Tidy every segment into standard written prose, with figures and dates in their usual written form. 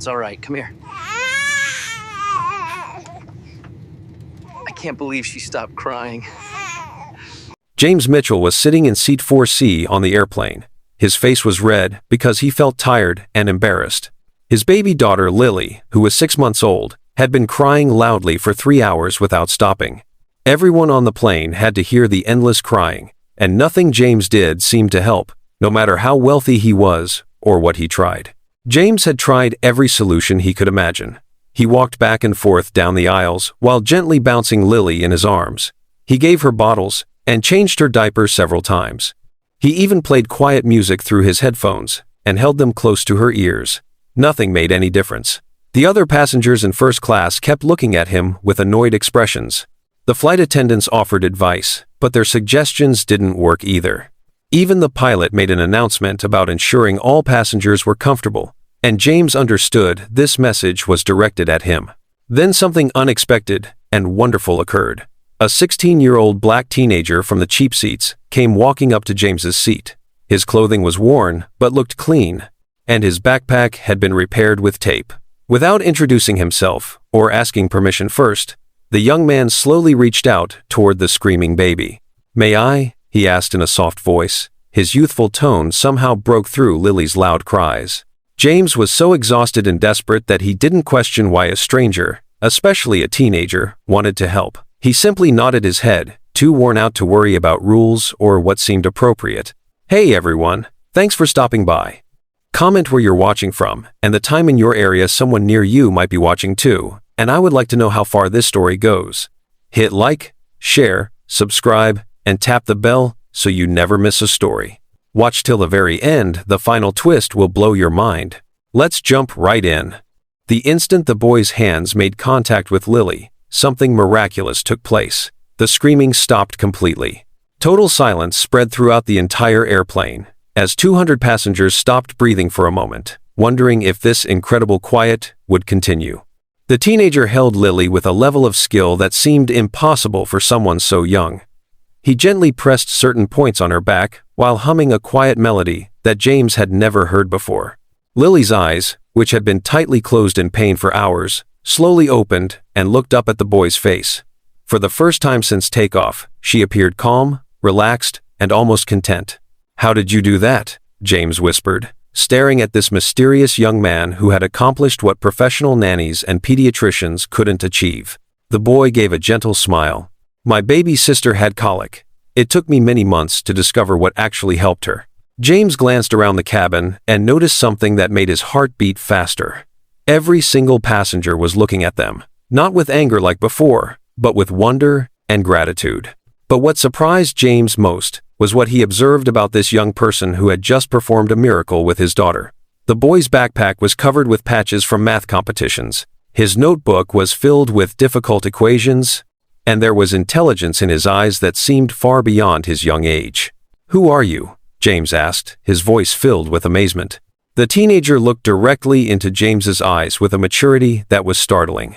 It's all right. Come here. I can't believe she stopped crying. James Mitchell was sitting in seat 4C on the airplane. His face was red because he felt tired and embarrassed. His baby daughter, Lily, who was 6 months old, had been crying loudly for 3 hours without stopping. Everyone on the plane had to hear the endless crying, and nothing James did seemed to help, no matter how wealthy he was or what he tried. James had tried every solution he could imagine. He walked back and forth down the aisles while gently bouncing Lily in his arms. He gave her bottles and changed her diaper several times. He even played quiet music through his headphones and held them close to her ears. Nothing made any difference. The other passengers in first class kept looking at him with annoyed expressions. The flight attendants offered advice, but their suggestions didn't work either. Even the pilot made an announcement about ensuring all passengers were comfortable, and James understood this message was directed at him. Then something unexpected and wonderful occurred. A 16-year-old black teenager from the cheap seats came walking up to James's seat. His clothing was worn but looked clean, and his backpack had been repaired with tape. Without introducing himself or asking permission first, the young man slowly reached out toward the screaming baby. "May I?" he asked in a soft voice. His youthful tone somehow broke through Lily's loud cries. James was so exhausted and desperate that he didn't question why a stranger, especially a teenager, wanted to help. He simply nodded his head, too worn out to worry about rules or what seemed appropriate. "Hey everyone, thanks for stopping by. Comment where you're watching from and the time in your area someone near you might be watching too, and I would like to know how far this story goes. Hit like, share, subscribe, and tap the bell so you never miss a story. Watch till the very end, the final twist will blow your mind. Let's jump right in." The instant the boy's hands made contact with Lily, something miraculous took place. The screaming stopped completely. Total silence spread throughout the entire airplane, as 200 passengers stopped breathing for a moment, wondering if this incredible quiet would continue. The teenager held Lily with a level of skill that seemed impossible for someone so young. He gently pressed certain points on her back while humming a quiet melody that James had never heard before. Lily's eyes, which had been tightly closed in pain for hours, slowly opened and looked up at the boy's face. For the first time since takeoff, she appeared calm, relaxed, and almost content. "How did you do that?" James whispered, staring at this mysterious young man who had accomplished what professional nannies and pediatricians couldn't achieve. The boy gave a gentle smile. "My baby sister had colic. It took me many months to discover what actually helped her." James glanced around the cabin and noticed something that made his heart beat faster. Every single passenger was looking at them, not with anger like before, but with wonder and gratitude. But what surprised James most was what he observed about this young person who had just performed a miracle with his daughter. The boy's backpack was covered with patches from math competitions. His notebook was filled with difficult equations, and there was intelligence in his eyes that seemed far beyond his young age. "Who are you?" James asked, his voice filled with amazement. The teenager looked directly into James's eyes with a maturity that was startling.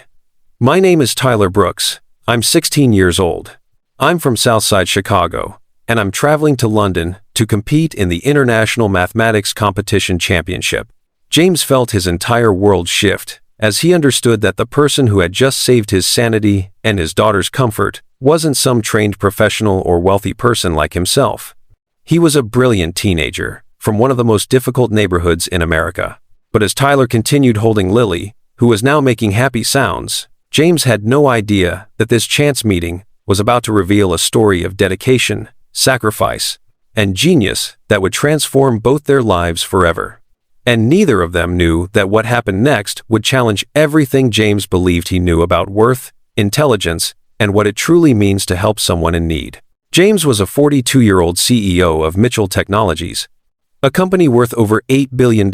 "My name is Tyler Brooks. I'm 16 years old. I'm from Southside, Chicago, and I'm traveling to London to compete in the International Mathematics Competition Championship." James felt his entire world shift as he understood that the person who had just saved his sanity and his daughter's comfort wasn't some trained professional or wealthy person like himself. He was a brilliant teenager from one of the most difficult neighborhoods in America. But as Tyler continued holding Lily, who was now making happy sounds, James had no idea that this chance meeting was about to reveal a story of dedication, sacrifice, and genius that would transform both their lives forever. And neither of them knew that what happened next would challenge everything James believed he knew about worth, intelligence, and what it truly means to help someone in need. James was a 42-year-old CEO of Mitchell Technologies, a company worth over $8 billion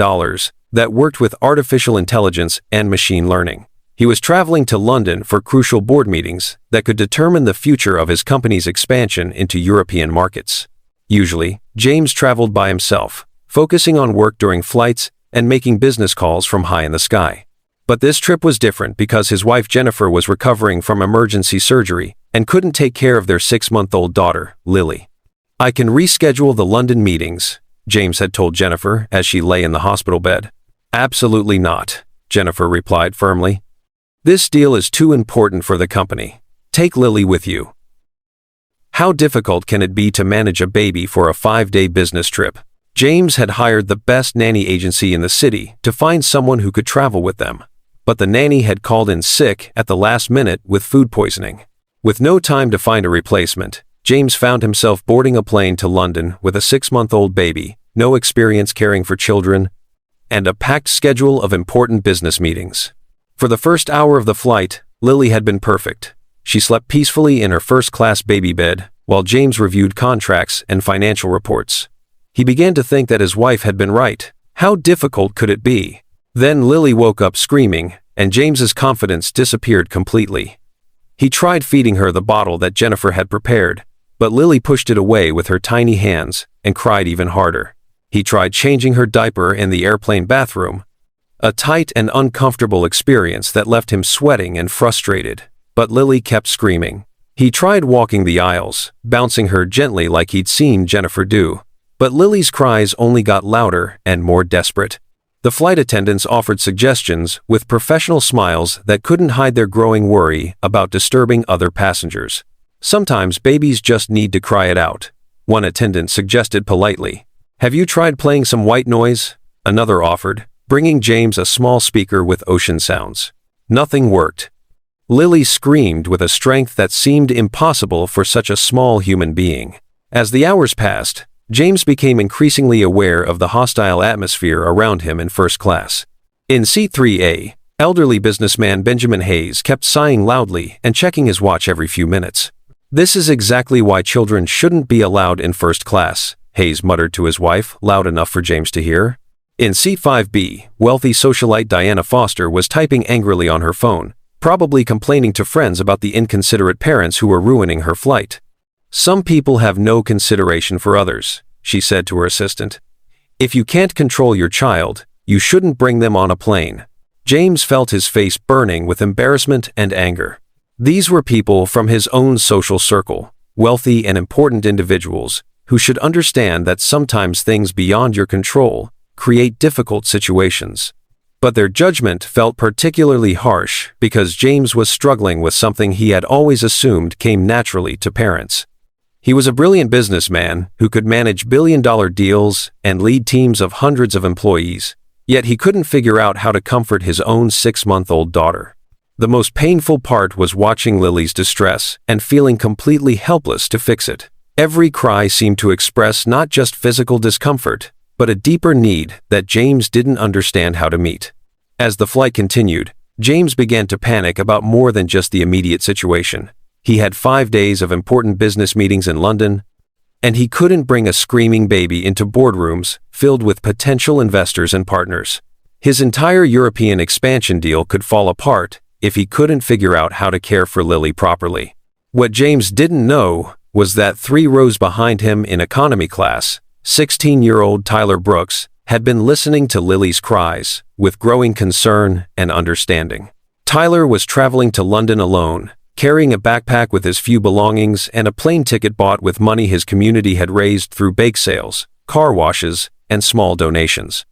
that worked with artificial intelligence and machine learning. He was traveling to London for crucial board meetings that could determine the future of his company's expansion into European markets. Usually, James traveled by himself, focusing on work during flights and making business calls from high in the sky. But this trip was different because his wife Jennifer was recovering from emergency surgery and couldn't take care of their 6-month-old daughter, Lily. "I can reschedule the London meetings," James had told Jennifer as she lay in the hospital bed. "Absolutely not," Jennifer replied firmly. "This deal is too important for the company. Take Lily with you." How difficult can it be to manage a baby for a 5-day business trip? James had hired the best nanny agency in the city to find someone who could travel with them. But the nanny had called in sick at the last minute with food poisoning. With no time to find a replacement, James found himself boarding a plane to London with a 6-month-old baby, no experience caring for children, and a packed schedule of important business meetings. For the first hour of the flight, Lily had been perfect. She slept peacefully in her first-class baby bed, while James reviewed contracts and financial reports. He began to think that his wife had been right. How difficult could it be? Then Lily woke up screaming, and James's confidence disappeared completely. He tried feeding her the bottle that Jennifer had prepared, but Lily pushed it away with her tiny hands and cried even harder. He tried changing her diaper in the airplane bathroom, a tight and uncomfortable experience that left him sweating and frustrated. But Lily kept screaming. He tried walking the aisles, bouncing her gently like he'd seen Jennifer do. But Lily's cries only got louder and more desperate. The flight attendants offered suggestions with professional smiles that couldn't hide their growing worry about disturbing other passengers. Sometimes babies just need to cry it out, one attendant suggested politely. "Have you tried playing some white noise?" Another offered, bringing James a small speaker with ocean sounds. Nothing worked. Lily screamed with a strength that seemed impossible for such a small human being. As the hours passed, James became increasingly aware of the hostile atmosphere around him in first class. In seat 3A, elderly businessman Benjamin Hayes kept sighing loudly and checking his watch every few minutes. "This is exactly why children shouldn't be allowed in first class," Hayes muttered to his wife, loud enough for James to hear. In seat 5B, wealthy socialite Diana Foster was typing angrily on her phone, probably complaining to friends about the inconsiderate parents who were ruining her flight. "Some people have no consideration for others," she said to her assistant. "If you can't control your child, you shouldn't bring them on a plane." James felt his face burning with embarrassment and anger. These were people from his own social circle, wealthy and important individuals, who should understand that sometimes things beyond your control create difficult situations. But their judgment felt particularly harsh because James was struggling with something he had always assumed came naturally to parents. He was a brilliant businessman who could manage billion-dollar deals and lead teams of hundreds of employees, yet he couldn't figure out how to comfort his own 6-month-old daughter. The most painful part was watching Lily's distress and feeling completely helpless to fix it. Every cry seemed to express not just physical discomfort, but a deeper need that James didn't understand how to meet. As the flight continued, James began to panic about more than just the immediate situation. He had 5 days of important business meetings in London, and he couldn't bring a screaming baby into boardrooms filled with potential investors and partners. His entire European expansion deal could fall apart if he couldn't figure out how to care for Lily properly. What James didn't know was that 3 rows behind him in economy class, 16-year-old Tyler Brooks had been listening to Lily's cries with growing concern and understanding. Tyler was traveling to London alone, carrying a backpack with his few belongings and a plane ticket bought with money his community had raised through bake sales, car washes, and small donations.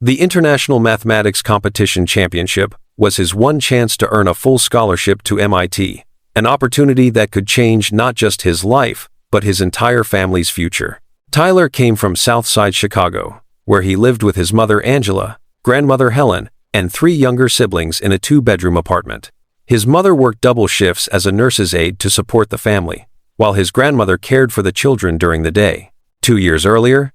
The International Mathematics Competition Championship was his one chance to earn a full scholarship to MIT, an opportunity that could change not just his life, but his entire family's future. Tyler came from Southside Chicago, where he lived with his mother Angela, grandmother Helen, and 3 younger siblings in a 2-bedroom apartment. His mother worked double shifts as a nurse's aide to support the family, while his grandmother cared for the children during the day. 2 years earlier,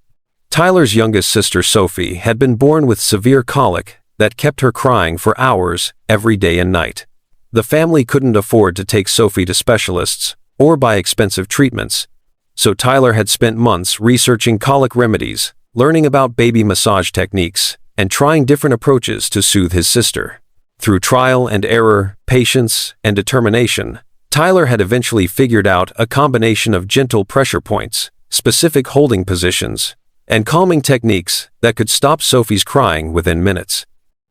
Tyler's youngest sister Sophie had been born with severe colic that kept her crying for hours every day and night. The family couldn't afford to take Sophie to specialists or buy expensive treatments, so Tyler had spent months researching colic remedies, learning about baby massage techniques, and trying different approaches to soothe his sister. Through trial and error, patience, and determination, Tyler had eventually figured out a combination of gentle pressure points, specific holding positions, and calming techniques that could stop Sophie's crying within minutes.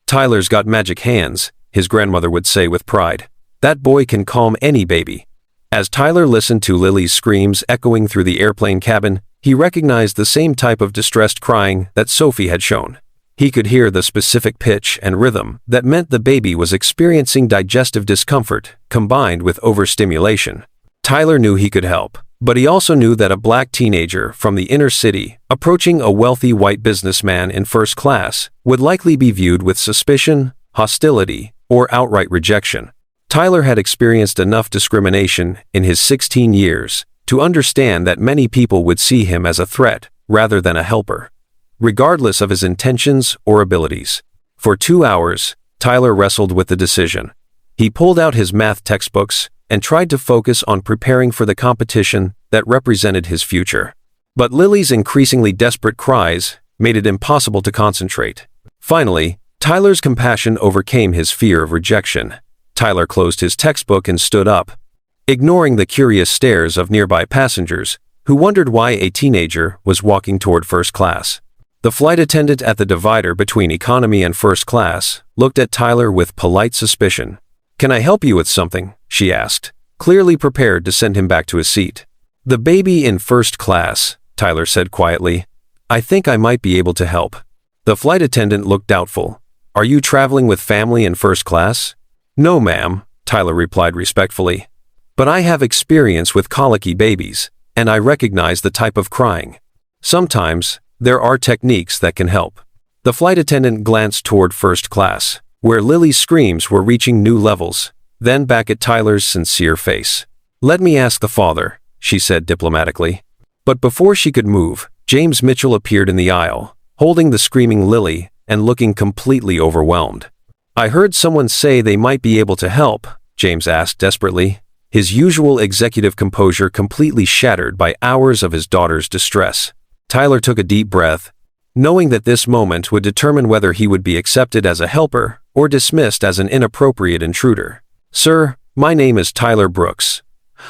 "Tyler's got magic hands," his grandmother would say with pride. "That boy can calm any baby." As Tyler listened to Lily's screams echoing through the airplane cabin, he recognized the same type of distressed crying that Sophie had shown. He could hear the specific pitch and rhythm that meant the baby was experiencing digestive discomfort combined with overstimulation. Tyler knew he could help, but he also knew that a black teenager from the inner city approaching a wealthy white businessman in first class would likely be viewed with suspicion, hostility, or outright rejection. Tyler had experienced enough discrimination in his 16 years to understand that many people would see him as a threat rather than a helper, regardless of his intentions or abilities. For 2 hours, Tyler wrestled with the decision. He pulled out his math textbooks and tried to focus on preparing for the competition that represented his future. But Lily's increasingly desperate cries made it impossible to concentrate. Finally, Tyler's compassion overcame his fear of rejection. Tyler closed his textbook and stood up, ignoring the curious stares of nearby passengers who wondered why a teenager was walking toward first class. The flight attendant at the divider between economy and first class looked at Tyler with polite suspicion. "Can I help you with something?" she asked, clearly prepared to send him back to his seat. "The baby in first class," Tyler said quietly. "I think I might be able to help." The flight attendant looked doubtful. "Are you traveling with family in first class?" "No, ma'am," Tyler replied respectfully. "But I have experience with colicky babies, and I recognize the type of crying. Sometimes, there are techniques that can help." The flight attendant glanced toward first class, where Lily's screams were reaching new levels, then back at Tyler's sincere face. "Let me ask the father," she said diplomatically. But before she could move, James Mitchell appeared in the aisle, holding the screaming Lily and looking completely overwhelmed. "I heard someone say they might be able to help," James asked desperately, his usual executive composure completely shattered by hours of his daughter's distress. Tyler took a deep breath, knowing that this moment would determine whether he would be accepted as a helper or dismissed as an inappropriate intruder. "Sir, my name is Tyler Brooks.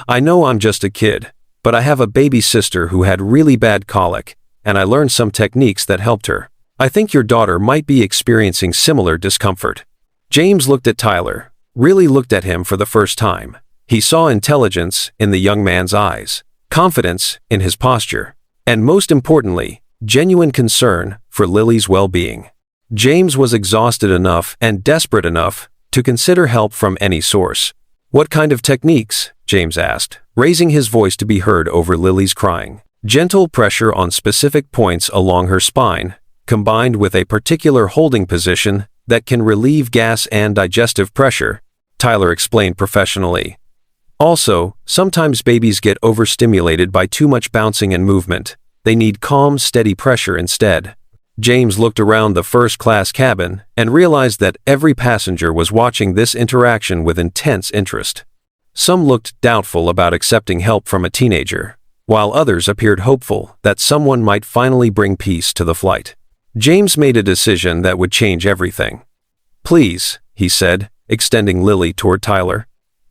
I know I'm just a kid, but I have a baby sister who had really bad colic, and I learned some techniques that helped her. I think your daughter might be experiencing similar discomfort." James looked at Tyler, really looked at him for the first time. He saw intelligence in the young man's eyes, confidence in his posture, and most importantly, genuine concern for Lily's well-being. James was exhausted enough and desperate enough to consider help from any source. "What kind of techniques?" James asked, raising his voice to be heard over Lily's crying. "Gentle pressure on specific points along her spine, combined with a particular holding position that can relieve gas and digestive pressure," Tyler explained professionally. "Also, sometimes babies get overstimulated by too much bouncing and movement. They need calm, steady pressure instead." James looked around the first-class cabin and realized that every passenger was watching this interaction with intense interest. Some looked doubtful about accepting help from a teenager, while others appeared hopeful that someone might finally bring peace to the flight. James made a decision that would change everything. "Please," he said, extending Lily toward Tyler.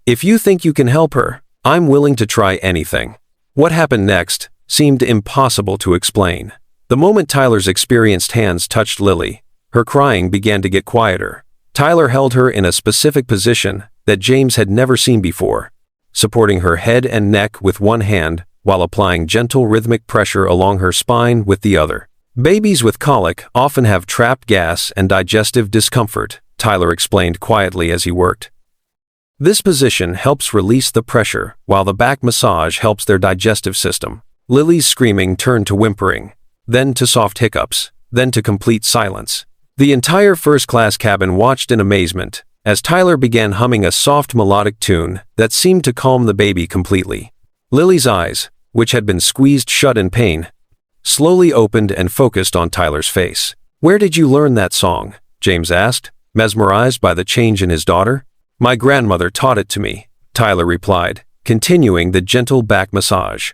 "If you think you can help her, I'm willing to try anything." What happened next seemed impossible to explain. The moment Tyler's experienced hands touched Lily, her crying began to get quieter. Tyler held her in a specific position that James had never seen before, supporting her head and neck with one hand while applying gentle rhythmic pressure along her spine with the other. "Babies with colic often have trapped gas and digestive discomfort," Tyler explained quietly as he worked. "This position helps release the pressure, while the back massage helps their digestive system." Lily's screaming turned to whimpering, then to soft hiccups, then to complete silence. The entire first-class cabin watched in amazement as Tyler began humming a soft melodic tune that seemed to calm the baby completely. Lily's eyes, which had been squeezed shut in pain, slowly opened and focused on Tyler's face. "Where did you learn that song?" James asked, mesmerized by the change in his daughter. "My grandmother taught it to me," Tyler replied, continuing the gentle back massage.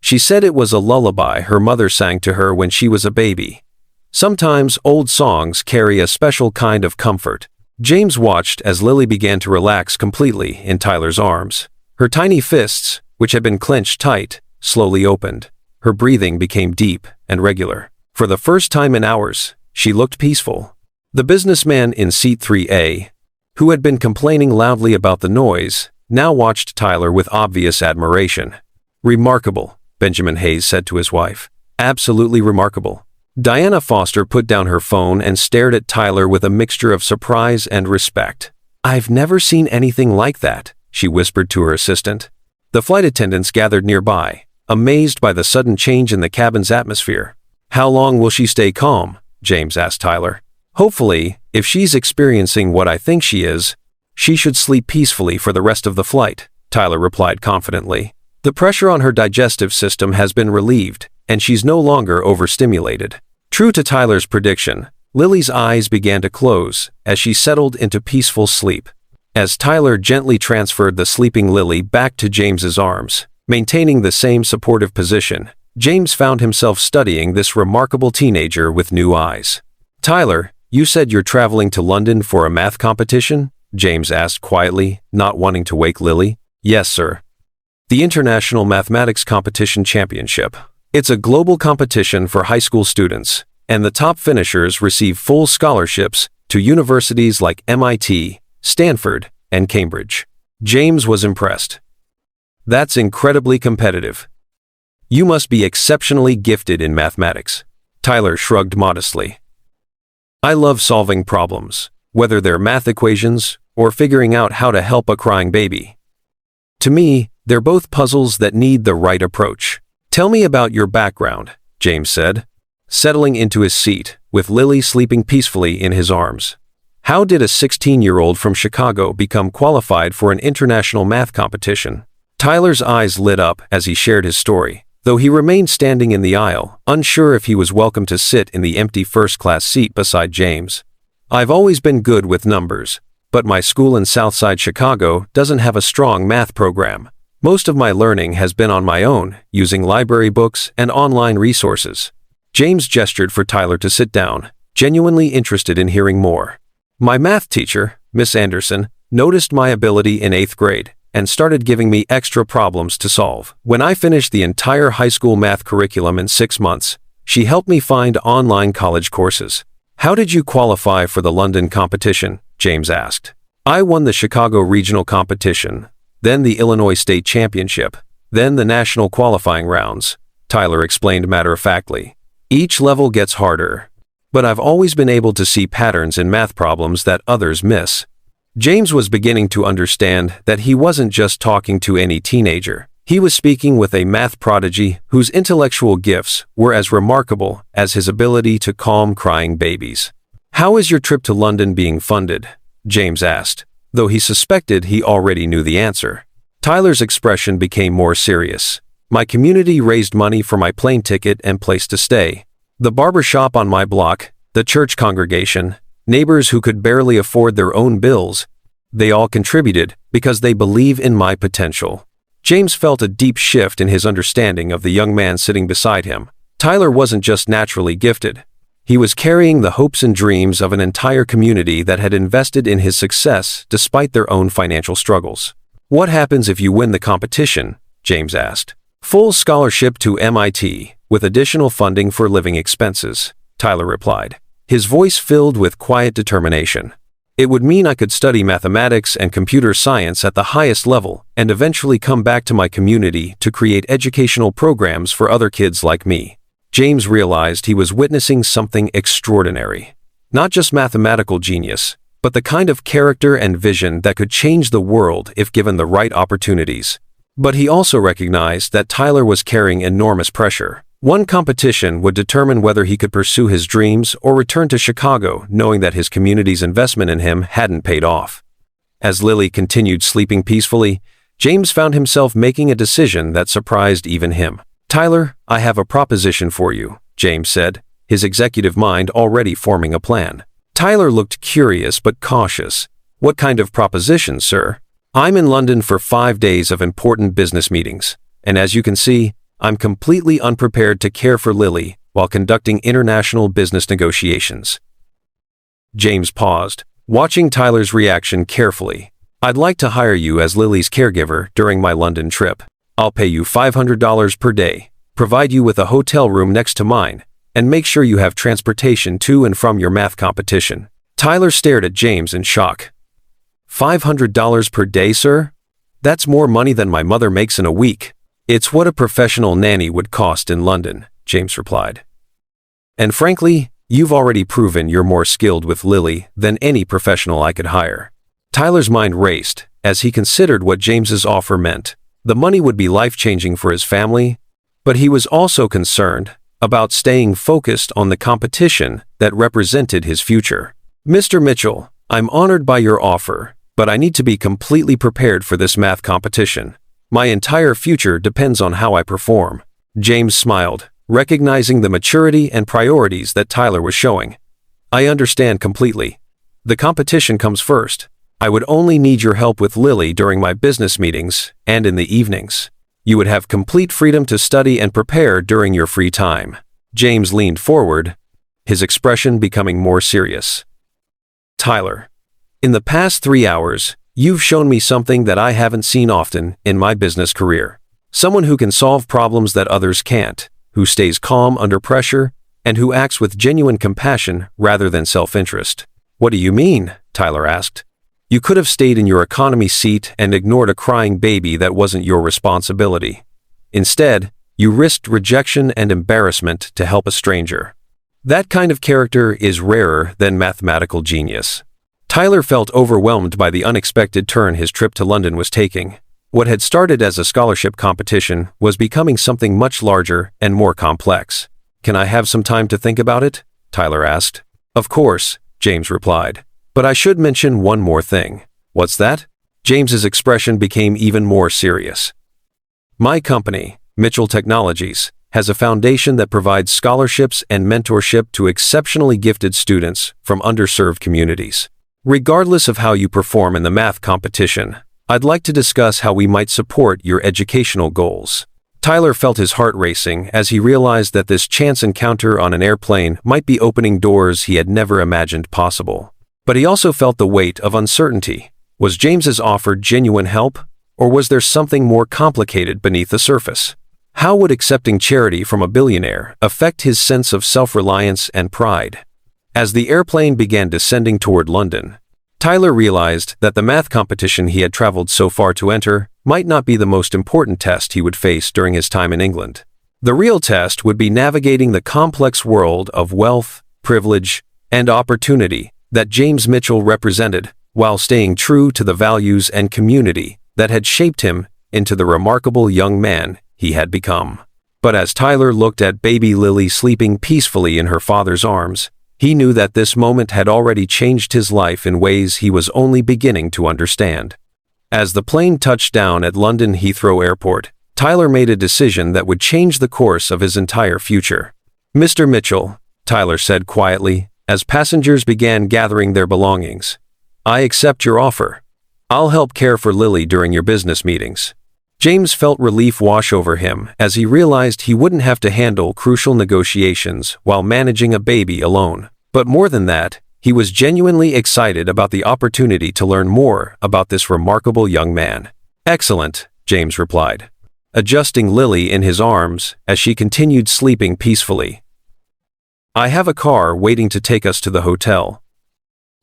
"She said it was a lullaby her mother sang to her when she was a baby. Sometimes old songs carry a special kind of comfort." James watched as Lily began to relax completely in Tyler's arms. Her tiny fists, which had been clenched tight, slowly opened. Her breathing became deep and regular. For the first time in hours, she looked peaceful. The businessman in seat 3A, who had been complaining loudly about the noise, now watched Tyler with obvious admiration. "Remarkable," Benjamin Hayes said to his wife. "Absolutely remarkable." Diana Foster put down her phone and stared at Tyler with a mixture of surprise and respect. "I've never seen anything like that," she whispered to her assistant. The flight attendants gathered nearby, amazed by the sudden change in the cabin's atmosphere. "How long will she stay calm?" James asked Tyler. "Hopefully, if she's experiencing what I think she is, she should sleep peacefully for the rest of the flight," Tyler replied confidently. "The pressure on her digestive system has been relieved, and she's no longer overstimulated." True to Tyler's prediction, Lily's eyes began to close as she settled into peaceful sleep. As Tyler gently transferred the sleeping Lily back to James's arms, maintaining the same supportive position, James found himself studying this remarkable teenager with new eyes. "Tyler, you said you're traveling to London for a math competition?" James asked quietly, not wanting to wake Lily. "Yes, sir. The International Mathematics Competition Championship. It's a global competition for high school students, and the top finishers receive full scholarships to universities like MIT, Stanford, and Cambridge." James was impressed. "That's incredibly competitive. You must be exceptionally gifted in mathematics." Tyler shrugged modestly. "I love solving problems, whether they're math equations or figuring out how to help a crying baby. To me, they're both puzzles that need the right approach." "Tell me about your background," James said, settling into his seat, with Lily sleeping peacefully in his arms. "How did a 16-year-old from Chicago become qualified for an international math competition?" Tyler's eyes lit up as he shared his story, though he remained standing in the aisle, unsure if he was welcome to sit in the empty first-class seat beside James. "I've always been good with numbers, but my school in Southside Chicago doesn't have a strong math program. Most of my learning has been on my own, using library books and online resources." James gestured for Tyler to sit down, genuinely interested in hearing more. "My math teacher, Miss Anderson, noticed my ability in 8th grade and started giving me extra problems to solve. When I finished the entire high school math curriculum in 6 months, she helped me find online college courses." "How did you qualify for the London competition?" James asked. "I won the Chicago Regional Competition, then the Illinois State Championship, then the national qualifying rounds," Tyler explained matter-of-factly. "Each level gets harder, but I've always been able to see patterns in math problems that others miss." James was beginning to understand that he wasn't just talking to any teenager. He was speaking with a math prodigy whose intellectual gifts were as remarkable as his ability to calm crying babies. "How is your trip to London being funded?" James asked, though he suspected he already knew the answer. Tyler's expression became more serious. "My community raised money for my plane ticket and place to stay. The barber shop on my block, the church congregation, neighbors who could barely afford their own bills, they all contributed because they believe in my potential." James felt a deep shift in his understanding of the young man sitting beside him. Tyler wasn't just naturally gifted. He was carrying the hopes and dreams of an entire community that had invested in his success despite their own financial struggles. "What happens if you win the competition?" James asked. "Full scholarship to MIT, with additional funding for living expenses," Tyler replied, his voice filled with quiet determination. "It would mean I could study mathematics and computer science at the highest level and eventually come back to my community to create educational programs for other kids like me." James realized he was witnessing something extraordinary. Not just mathematical genius, but the kind of character and vision that could change the world if given the right opportunities. But he also recognized that Tyler was carrying enormous pressure. One competition would determine whether he could pursue his dreams or return to Chicago knowing that his community's investment in him hadn't paid off. As Lily continued sleeping peacefully, James found himself making a decision that surprised even him. "Tyler, I have a proposition for you," James said, his executive mind already forming a plan. Tyler looked curious but cautious. "What kind of proposition, sir?" "I'm in London for 5 days of important business meetings, and as you can see, I'm completely unprepared to care for Lily while conducting international business negotiations." James paused, watching Tyler's reaction carefully. "I'd like to hire you as Lily's caregiver during my London trip. I'll pay you $500 per day, provide you with a hotel room next to mine, and make sure you have transportation to and from your math competition." Tyler stared at James in shock. $500 per day, sir? That's more money than my mother makes in a week. "It's what a professional nanny would cost in London," James replied. And frankly, you've already proven you're more skilled with Lily than any professional I could hire. Tyler's mind raced as he considered what James's offer meant. The money would be life-changing for his family, but he was also concerned about staying focused on the competition that represented his future. Mr. Mitchell, I'm honored by your offer, but I need to be completely prepared for this math competition. My entire future depends on how I perform. James smiled, recognizing the maturity and priorities that Tyler was showing. I understand completely. The competition comes first. I would only need your help with Lily during my business meetings and in the evenings. You would have complete freedom to study and prepare during your free time. James leaned forward, his expression becoming more serious. Tyler, in the past 3 hours, you've shown me something that I haven't seen often in my business career. Someone who can solve problems that others can't, who stays calm under pressure, and who acts with genuine compassion rather than self-interest. What do you mean? Tyler asked. You could have stayed in your economy seat and ignored a crying baby that wasn't your responsibility. Instead, you risked rejection and embarrassment to help a stranger. That kind of character is rarer than mathematical genius. Tyler felt overwhelmed by the unexpected turn his trip to London was taking. What had started as a scholarship competition was becoming something much larger and more complex. Can I have some time to think about it? Tyler asked. Of course, James replied. But I should mention one more thing. What's that? James's expression became even more serious. My company, Mitchell Technologies, has a foundation that provides scholarships and mentorship to exceptionally gifted students from underserved communities. Regardless of how you perform in the math competition, I'd like to discuss how we might support your educational goals. Tyler felt his heart racing as he realized that this chance encounter on an airplane might be opening doors he had never imagined possible. But he also felt the weight of uncertainty. Was James's offer genuine help, or was there something more complicated beneath the surface? How would accepting charity from a billionaire affect his sense of self-reliance and pride? As the airplane began descending toward London, Tyler realized that the math competition he had traveled so far to enter might not be the most important test he would face during his time in England. The real test would be navigating the complex world of wealth, privilege, and opportunity that James Mitchell represented, while staying true to the values and community that had shaped him into the remarkable young man he had become. But as Tyler looked at baby Lily sleeping peacefully in her father's arms, he knew that this moment had already changed his life in ways he was only beginning to understand. As the plane touched down at London Heathrow Airport, Tyler made a decision that would change the course of his entire future. Mr. Mitchell, Tyler said quietly, as passengers began gathering their belongings, I accept your offer. I'll help care for Lily during your business meetings. James felt relief wash over him as he realized he wouldn't have to handle crucial negotiations while managing a baby alone. But more than that, he was genuinely excited about the opportunity to learn more about this remarkable young man. Excellent, James replied, adjusting Lily in his arms as she continued sleeping peacefully. I have a car waiting to take us to the hotel.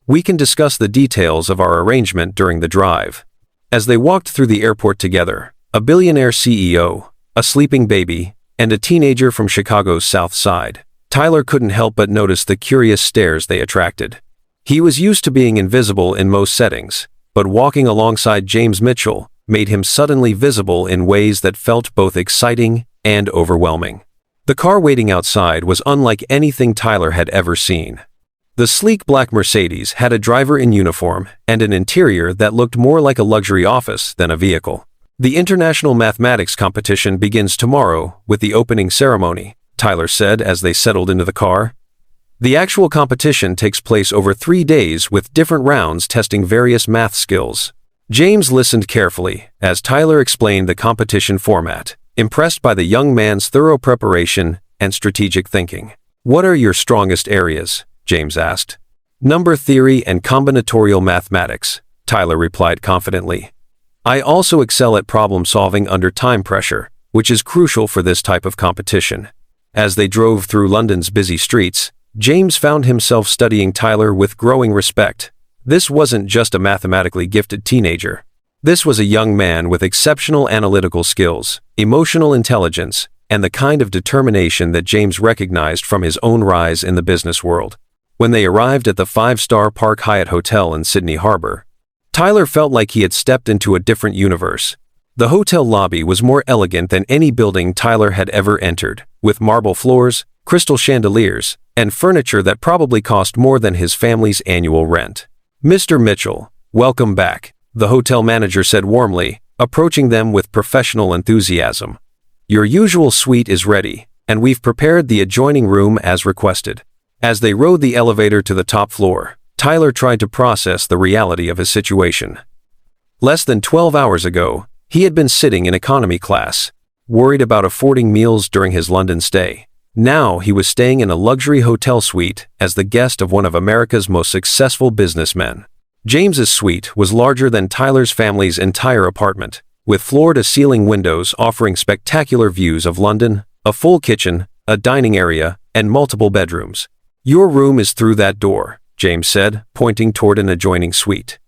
We can discuss the details of our arrangement during the drive. As they walked through the airport together, a billionaire CEO, a sleeping baby, and a teenager from Chicago's Southside, Tyler couldn't help but notice the curious stares they attracted. He was used to being invisible in most settings, but walking alongside James Mitchell made him suddenly visible in ways that felt both exciting and overwhelming. The car waiting outside was unlike anything Tyler had ever seen. The sleek black Mercedes had a driver in uniform and an interior that looked more like a luxury office than a vehicle. The International Mathematics Competition begins tomorrow with the opening ceremony, Tyler said as they settled into the car. The actual competition takes place over 3 days with different rounds testing various math skills. James listened carefully as Tyler explained the competition format, impressed by the young man's thorough preparation and strategic thinking. What are your strongest areas? James asked. Number theory and combinatorial mathematics, Tyler replied confidently. I also excel at problem solving under time pressure, which is crucial for this type of competition. As they drove through London's busy streets, James found himself studying Tyler with growing respect. This wasn't just a mathematically gifted teenager. This was a young man with exceptional analytical skills, emotional intelligence, and the kind of determination that James recognized from his own rise in the business world. When they arrived at the five-star Park Hyatt Hotel in Sydney Harbor, Tyler felt like he had stepped into a different universe. The hotel lobby was more elegant than any building Tyler had ever entered, with marble floors, crystal chandeliers, and furniture that probably cost more than his family's annual rent. "Mr. Mitchell, welcome back," the hotel manager said warmly, approaching them with professional enthusiasm. "Your usual suite is ready, and we've prepared the adjoining room as requested." As they rode the elevator to the top floor, Tyler tried to process the reality of his situation. Less than 12 hours ago, he had been sitting in economy class, worried about affording meals during his London stay. Now he was staying in a luxury hotel suite as the guest of one of America's most successful businessmen. James's suite was larger than Tyler's family's entire apartment, with floor-to-ceiling windows offering spectacular views of London, a full kitchen, a dining area, and multiple bedrooms. "Your room is through that door," James said, pointing toward an adjoining suite.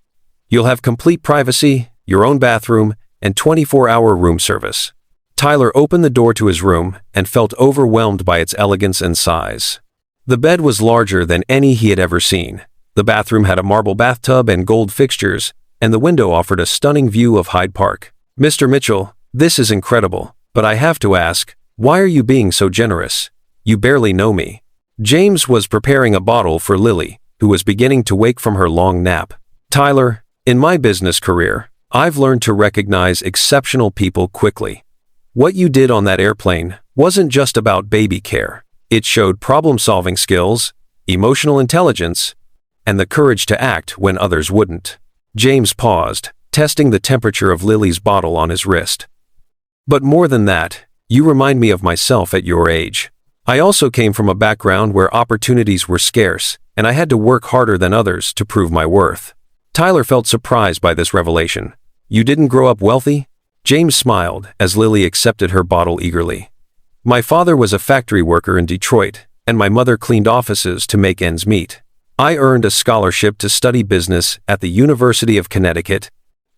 "You'll have complete privacy, your own bathroom, and 24-hour room service." Tyler opened the door to his room and felt overwhelmed by its elegance and size. The bed was larger than any he had ever seen. The bathroom had a marble bathtub and gold fixtures, and the window offered a stunning view of Hyde Park. "Mr. Mitchell, this is incredible, but I have to ask, why are you being so generous? You barely know me." James was preparing a bottle for Lily, who was beginning to wake from her long nap. "Tyler, in my business career, I've learned to recognize exceptional people quickly. What you did on that airplane wasn't just about baby care. It showed problem-solving skills, emotional intelligence, and the courage to act when others wouldn't." James paused, testing the temperature of Lily's bottle on his wrist. "But more than that, you remind me of myself at your age. I also came from a background where opportunities were scarce, and I had to work harder than others to prove my worth." Tyler felt surprised by this revelation. "You didn't grow up wealthy?" James smiled as Lily accepted her bottle eagerly. "My father was a factory worker in Detroit, and my mother cleaned offices to make ends meet. I earned a scholarship to study business at the University of Connecticut,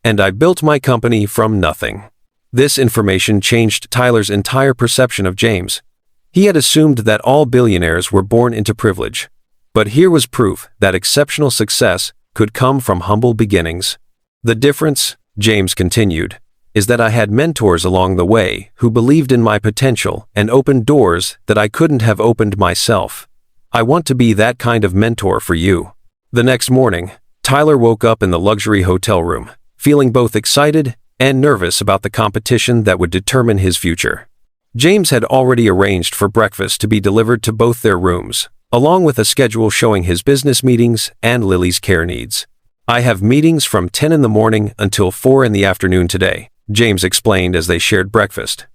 and I built my company from nothing." This information changed Tyler's entire perception of James. He had assumed that all billionaires were born into privilege. But here was proof that exceptional success could come from humble beginnings. "The difference," James continued, "is that I had mentors along the way who believed in my potential and opened doors that I couldn't have opened myself. I want to be that kind of mentor for you." The next morning, Tyler woke up in the luxury hotel room, feeling both excited and nervous about the competition that would determine his future. James had already arranged for breakfast to be delivered to both their rooms, along with a schedule showing his business meetings and Lily's care needs. "I have meetings from 10 in the morning until 4 in the afternoon today," James explained as they shared breakfast.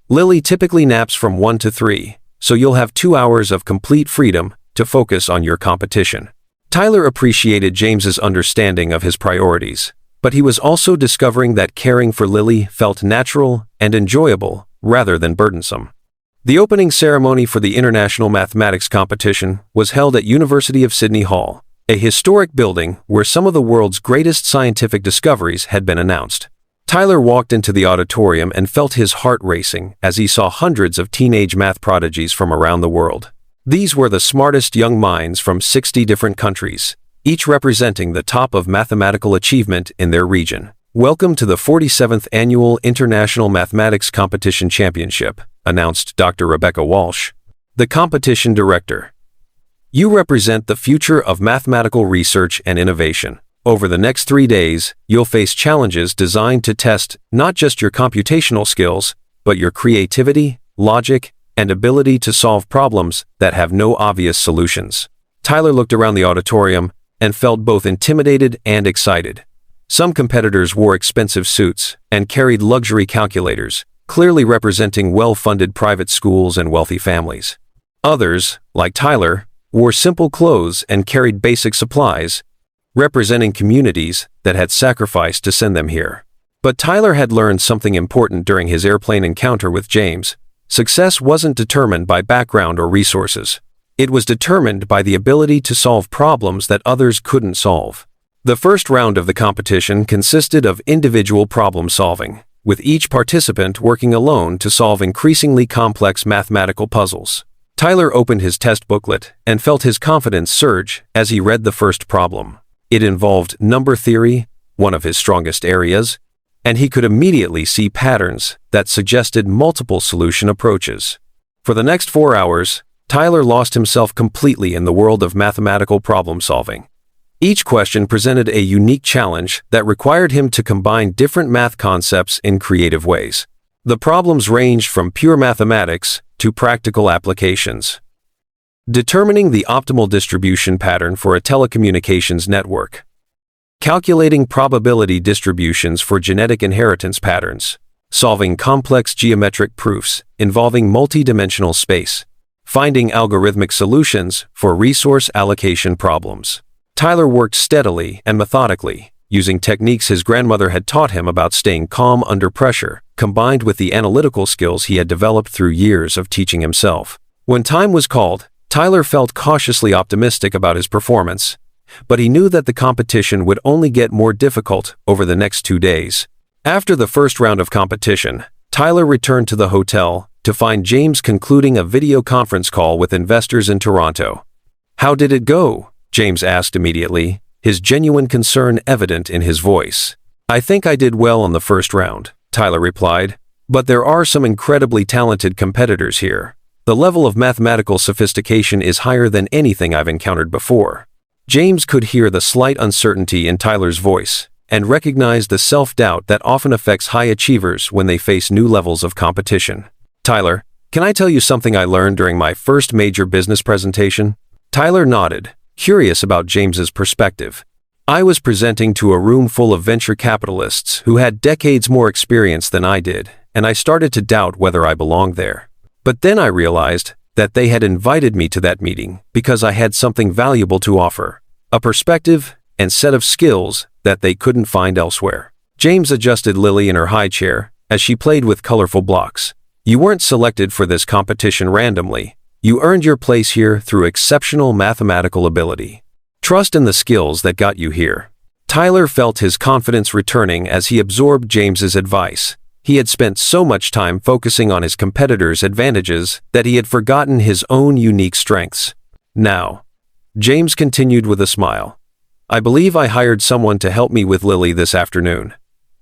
"Lily typically naps from 1 to 3, so you'll have 2 hours of complete freedom to focus on your competition." Tyler appreciated James's understanding of his priorities, but he was also discovering that caring for Lily felt natural and enjoyable rather than burdensome. The opening ceremony for the International Mathematics Competition was held at University of Sydney Hall, a historic building where some of the world's greatest scientific discoveries had been announced. Tyler walked into the auditorium and felt his heart racing as he saw hundreds of teenage math prodigies from around the world. These were the smartest young minds from 60 different countries, each representing the top of mathematical achievement in their region. "Welcome to the 47th Annual International Mathematics Competition Championship," announced Dr. Rebecca Walsh, the competition director. "You represent the future of mathematical research and innovation. Over the next 3 days, you'll face challenges designed to test not just your computational skills, but your creativity, logic, and ability to solve problems that have no obvious solutions." Tyler looked around the auditorium and felt both intimidated and excited. Some competitors wore expensive suits and carried luxury calculators, clearly representing well-funded private schools and wealthy families. Others, like Tyler, wore simple clothes and carried basic supplies, representing communities that had sacrificed to send them here. But Tyler had learned something important during his airplane encounter with James. Success wasn't determined by background or resources. It was determined by the ability to solve problems that others couldn't solve. The first round of the competition consisted of individual problem solving. with each participant working alone to solve increasingly complex mathematical puzzles. Tyler opened his test booklet and felt his confidence surge as he read the first problem. It involved number theory, one of his strongest areas, and he could immediately see patterns that suggested multiple solution approaches. For the next 4 hours, Tyler lost himself completely in the world of mathematical problem-solving. Each question presented a unique challenge that required him to combine different math concepts in creative ways. The problems ranged from pure mathematics to practical applications. Determining the optimal distribution pattern for a telecommunications network. Calculating probability distributions for genetic inheritance patterns. Solving complex geometric proofs involving multi-dimensional space. Finding algorithmic solutions for resource allocation problems. Tyler worked steadily and methodically, using techniques his grandmother had taught him about staying calm under pressure, combined with the analytical skills he had developed through years of teaching himself. When time was called, Tyler felt cautiously optimistic about his performance, but he knew that the competition would only get more difficult over the next 2 days. After the first round of competition, Tyler returned to the hotel to find James concluding a video conference call with investors in Toronto. "How did it go?" James asked immediately, his genuine concern evident in his voice. "I think I did well on the first round," Tyler replied, "but there are some incredibly talented competitors here. The level of mathematical sophistication is higher than anything I've encountered before." James could hear the slight uncertainty in Tyler's voice and recognized the self-doubt that often affects high achievers when they face new levels of competition. "Tyler, can I tell you something I learned during my first major business presentation?" Tyler nodded, curious about James's perspective. "I was presenting to a room full of venture capitalists who had decades more experience than I did, and I started to doubt whether I belonged there. But then I realized that they had invited me to that meeting because I had something valuable to offer, a perspective and set of skills that they couldn't find elsewhere." James adjusted Lily in her high chair as she played with colorful blocks. "You weren't selected for this competition randomly. You earned your place here through exceptional mathematical ability. Trust in the skills that got you here." Tyler felt his confidence returning as he absorbed James's advice. He had spent so much time focusing on his competitors' advantages that he had forgotten his own unique strengths. "Now," James continued with a smile, "I believe I hired someone to help me with Lily this afternoon.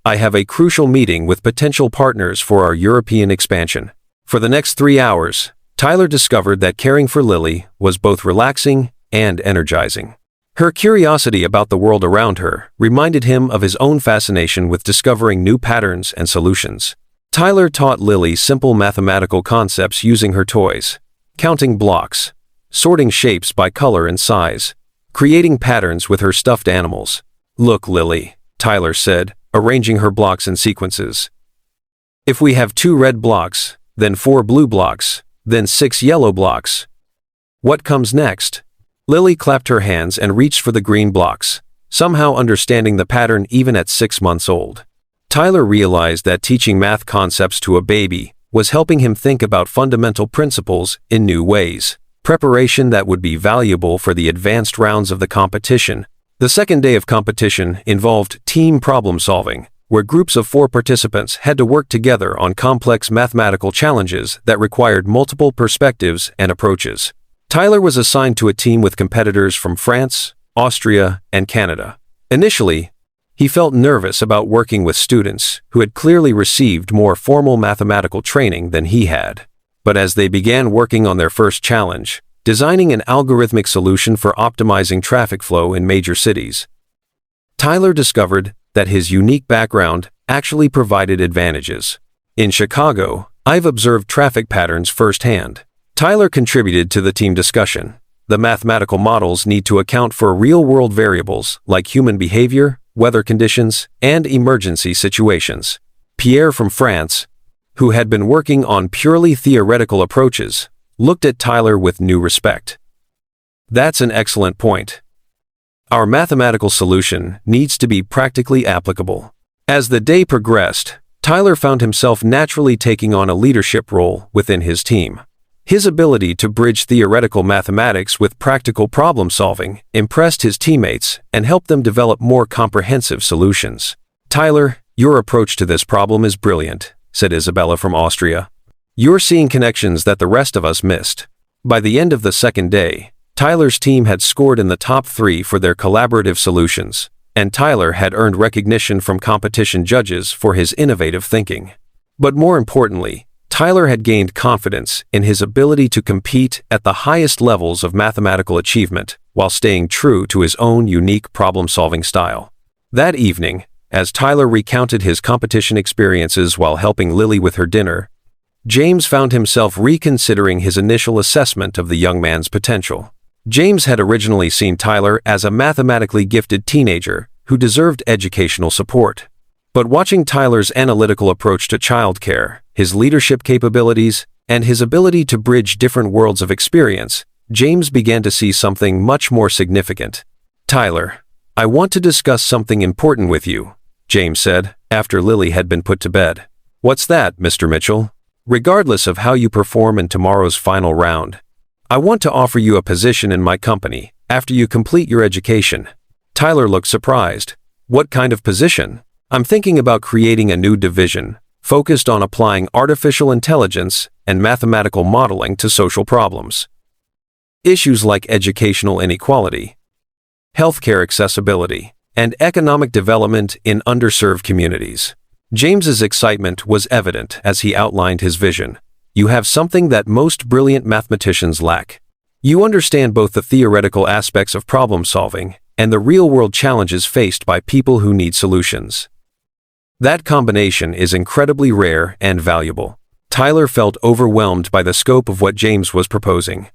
I have a crucial meeting with potential partners for our European expansion." For the next 3 hours, Tyler discovered that caring for Lily was both relaxing and energizing. Her curiosity about the world around her reminded him of his own fascination with discovering new patterns and solutions. Tyler taught Lily simple mathematical concepts using her toys, counting blocks, sorting shapes by color and size, creating patterns with her stuffed animals. "Look, Lily," Tyler said, arranging her blocks in sequences. "If we have 2 red blocks, then 4 blue blocks, then 6 yellow blocks. What comes next?" Lily clapped her hands and reached for the green blocks, somehow understanding the pattern even at 6 months old. Tyler realized that teaching math concepts to a baby was helping him think about fundamental principles in new ways, preparation that would be valuable for the advanced rounds of the competition. The second day of competition involved team problem solving, where groups of 4 participants had to work together on complex mathematical challenges that required multiple perspectives and approaches. Tyler was assigned to a team with competitors from France, Austria, and Canada. Initially, he felt nervous about working with students who had clearly received more formal mathematical training than he had. But as they began working on their first challenge, designing an algorithmic solution for optimizing traffic flow in major cities, Tyler discovered that his unique background actually provided advantages. "In Chicago, I've observed traffic patterns firsthand." Tyler contributed to the team discussion. "The mathematical models need to account for real-world variables like human behavior, weather conditions, and emergency situations." Pierre from France, who had been working on purely theoretical approaches, looked at Tyler with new respect. "That's an excellent point. Our mathematical solution needs to be practically applicable." As the day progressed, Tyler found himself naturally taking on a leadership role within his team. His ability to bridge theoretical mathematics with practical problem-solving impressed his teammates and helped them develop more comprehensive solutions. "Tyler, "Your approach to this problem is brilliant," said Isabella from Austria. "You're seeing connections that the rest of us missed." By the end of the second day, Tyler's team had scored in the top 3 for their collaborative solutions, and Tyler had earned recognition from competition judges for his innovative thinking. But more importantly, Tyler had gained confidence in his ability to compete at the highest levels of mathematical achievement while staying true to his own unique problem-solving style. That evening, as Tyler recounted his competition experiences while helping Lily with her dinner, James found himself reconsidering his initial assessment of the young man's potential. James had originally seen Tyler as a mathematically gifted teenager who deserved educational support. But watching Tyler's analytical approach to childcare, his leadership capabilities, and his ability to bridge different worlds of experience, James began to see something much more significant. "Tyler, I want to discuss something important with you," James said, after Lily had been put to bed. "What's that, Mr. Mitchell?" "Regardless of how you perform in tomorrow's final round, I want to offer you a position in my company after you complete your education." Tyler looked surprised. "What kind of position?" "I'm thinking about creating a new division, focused on applying artificial intelligence and mathematical modeling to social problems. Issues like educational inequality, healthcare accessibility, and economic development in underserved communities." James's excitement was evident as he outlined his vision. "You have something that most brilliant mathematicians lack. You understand both the theoretical aspects of problem solving and the real-world challenges faced by people who need solutions. That combination is incredibly rare and valuable." Tyler felt overwhelmed by the scope of what James was proposing.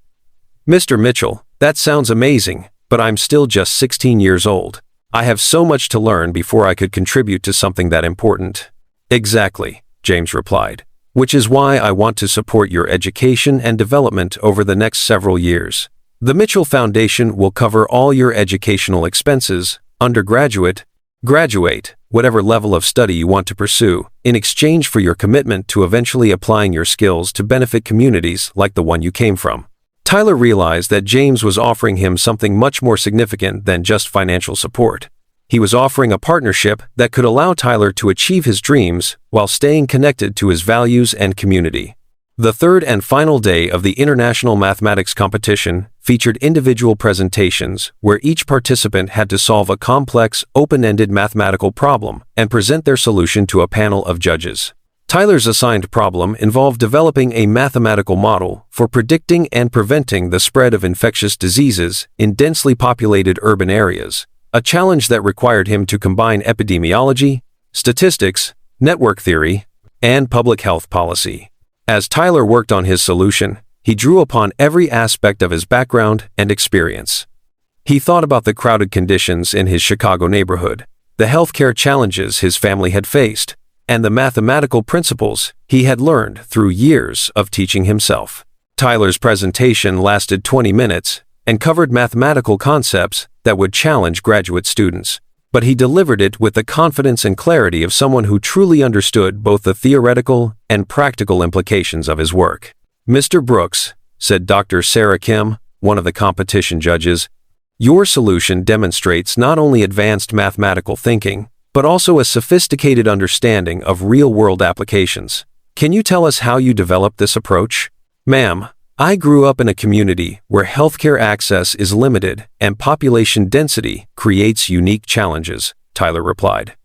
"Mr. Mitchell, that sounds amazing, but I'm still just 16 years old. I have so much to learn before I could contribute to something that important." "Exactly," James replied, "which is why I want to support your education and development over the next several years. The Mitchell Foundation will cover all your educational expenses, undergraduate, graduate, whatever level of study you want to pursue, in exchange for your commitment to eventually applying your skills to benefit communities like the one you came from." Tyler realized that James was offering him something much more significant than just financial support. He was offering a partnership that could allow Tyler to achieve his dreams while staying connected to his values and community. The third and final day of the International Mathematics Competition featured individual presentations where each participant had to solve a complex, open-ended mathematical problem and present their solution to a panel of judges. Tyler's assigned problem involved developing a mathematical model for predicting and preventing the spread of infectious diseases in densely populated urban areas, a challenge that required him to combine epidemiology, statistics, network theory, and public health policy. As Tyler worked on his solution, he drew upon every aspect of his background and experience. He thought about the crowded conditions in his Chicago neighborhood, the healthcare challenges his family had faced, and the mathematical principles he had learned through years of teaching himself. Tyler's presentation lasted 20 minutes and covered mathematical concepts that would challenge graduate students, but he delivered it with the confidence and clarity of someone who truly understood both the theoretical and practical implications of his work. "Mr. Brooks," said Dr. Sarah Kim, one of the competition judges, "your solution demonstrates not only advanced mathematical thinking, but also a sophisticated understanding of real-world applications. Can you tell us how you developed this approach?" "Ma'am, I grew up in a community where healthcare access is limited and population density creates unique challenges," Tyler replied.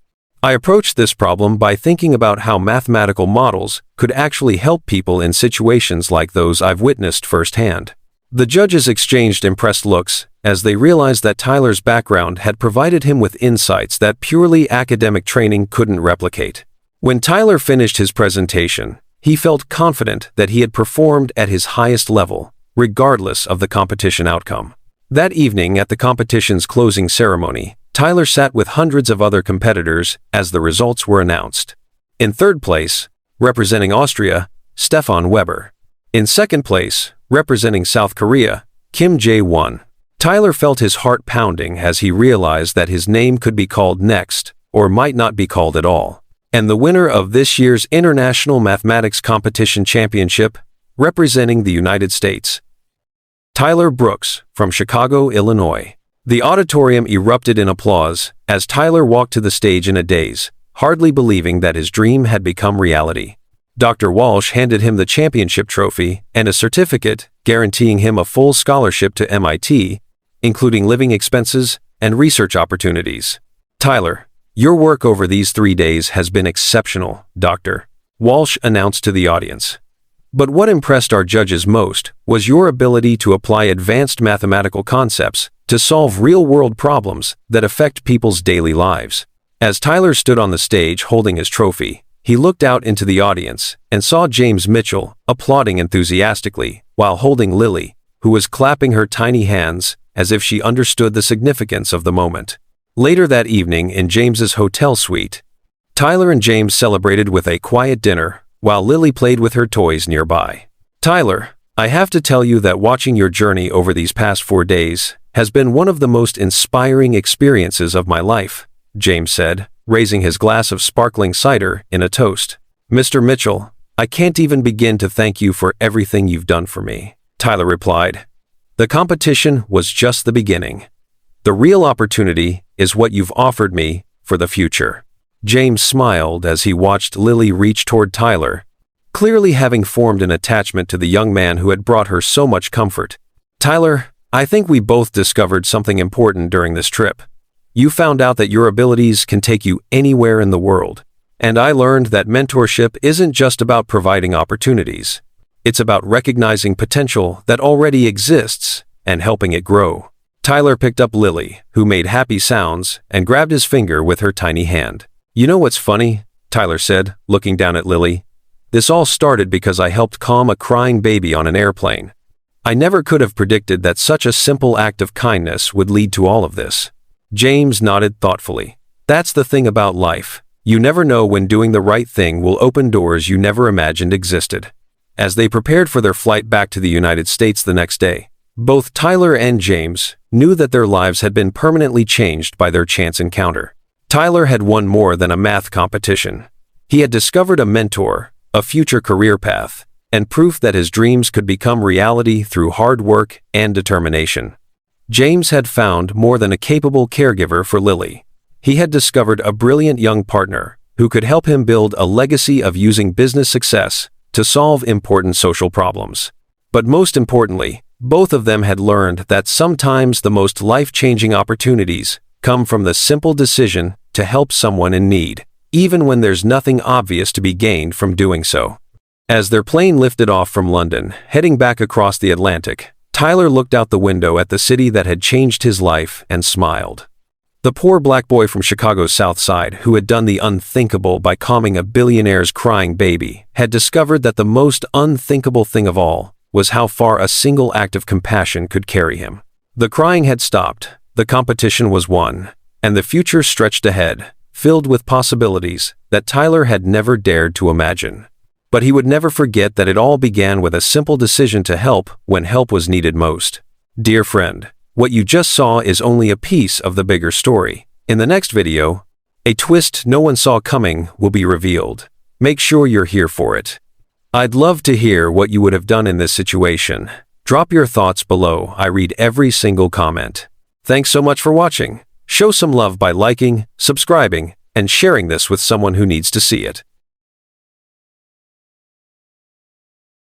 "I approached this problem by thinking about how mathematical models could actually help people in situations like those I've witnessed firsthand." The judges exchanged impressed looks as they realized that Tyler's background had provided him with insights that purely academic training couldn't replicate. When Tyler finished his presentation, he felt confident that he had performed at his highest level, regardless of the competition outcome. That evening at the competition's closing ceremony, Tyler sat with hundreds of other competitors as the results were announced. In third place, representing Austria, Stefan Weber. In second place, representing South Korea, Kim Jae-won. Tyler felt his heart pounding as he realized that his name could be called next, or might not be called at all. And the winner of this year's International Mathematics Competition Championship, representing the United States, Tyler Brooks, from Chicago, Illinois. The auditorium erupted in applause as Tyler walked to the stage in a daze, hardly believing that his dream had become reality. Dr. Walsh handed him the championship trophy and a certificate guaranteeing him a full scholarship to MIT, including living expenses and research opportunities. "Tyler, your work over these 3 days has been exceptional, Dr. Walsh announced to the audience. But what impressed our judges most was your ability to apply advanced mathematical concepts to solve real-world problems that affect people's daily lives." As Tyler stood on the stage holding his trophy, he looked out into the audience and saw James Mitchell applauding enthusiastically while holding Lily, who was clapping her tiny hands as if she understood the significance of the moment. Later that evening in James's hotel suite, Tyler and James celebrated with a quiet dinner while Lily played with her toys nearby. "Tyler, I have to tell you that watching your journey over these past 4 days has been one of the most inspiring experiences of my life," James said, raising his glass of sparkling cider in a toast. "Mr. Mitchell, I can't even begin to thank you for everything you've done for me," Tyler replied. "The competition was just the beginning. The real opportunity is what you've offered me for the future." James smiled as he watched Lily reach toward Tyler, clearly having formed an attachment to the young man who had brought her so much comfort. "Tyler, I think we both discovered something important during this trip. You found out that your abilities can take you anywhere in the world. And I learned that mentorship isn't just about providing opportunities. It's about recognizing potential that already exists and helping it grow." Tyler picked up Lily, who made happy sounds, and grabbed his finger with her tiny hand. "You know what's funny?" Tyler said, looking down at Lily. "This all started because I helped calm a crying baby on an airplane. I never could have predicted that such a simple act of kindness would lead to all of this." James nodded thoughtfully. "That's the thing about life. You never know when doing the right thing will open doors you never imagined existed." As they prepared for their flight back to the United States the next day, both Tyler and James knew that their lives had been permanently changed by their chance encounter. Tyler had won more than a math competition. He had discovered a mentor, a future career path, and proof that his dreams could become reality through hard work and determination. James had found more than a capable caregiver for Lily. He had discovered a brilliant young partner who could help him build a legacy of using business success to solve important social problems. But most importantly, both of them had learned that sometimes the most life-changing opportunities come from the simple decision to help someone in need, even when there's nothing obvious to be gained from doing so. As their plane lifted off from London, heading back across the Atlantic, Tyler looked out the window at the city that had changed his life and smiled. The poor black boy from Chicago's Southside, who had done the unthinkable by calming a billionaire's crying baby, had discovered that the most unthinkable thing of all was how far a single act of compassion could carry him. The crying had stopped, the competition was won, and the future stretched ahead, filled with possibilities that Tyler had never dared to imagine. But he would never forget that it all began with a simple decision to help when help was needed most. Dear friend, what you just saw is only a piece of the bigger story. In the next video, a twist no one saw coming will be revealed. Make sure you're here for it. I'd love to hear what you would have done in this situation. Drop your thoughts below. I read every single comment. Thanks so much for watching. Show some love by liking, subscribing, and sharing this with someone who needs to see it.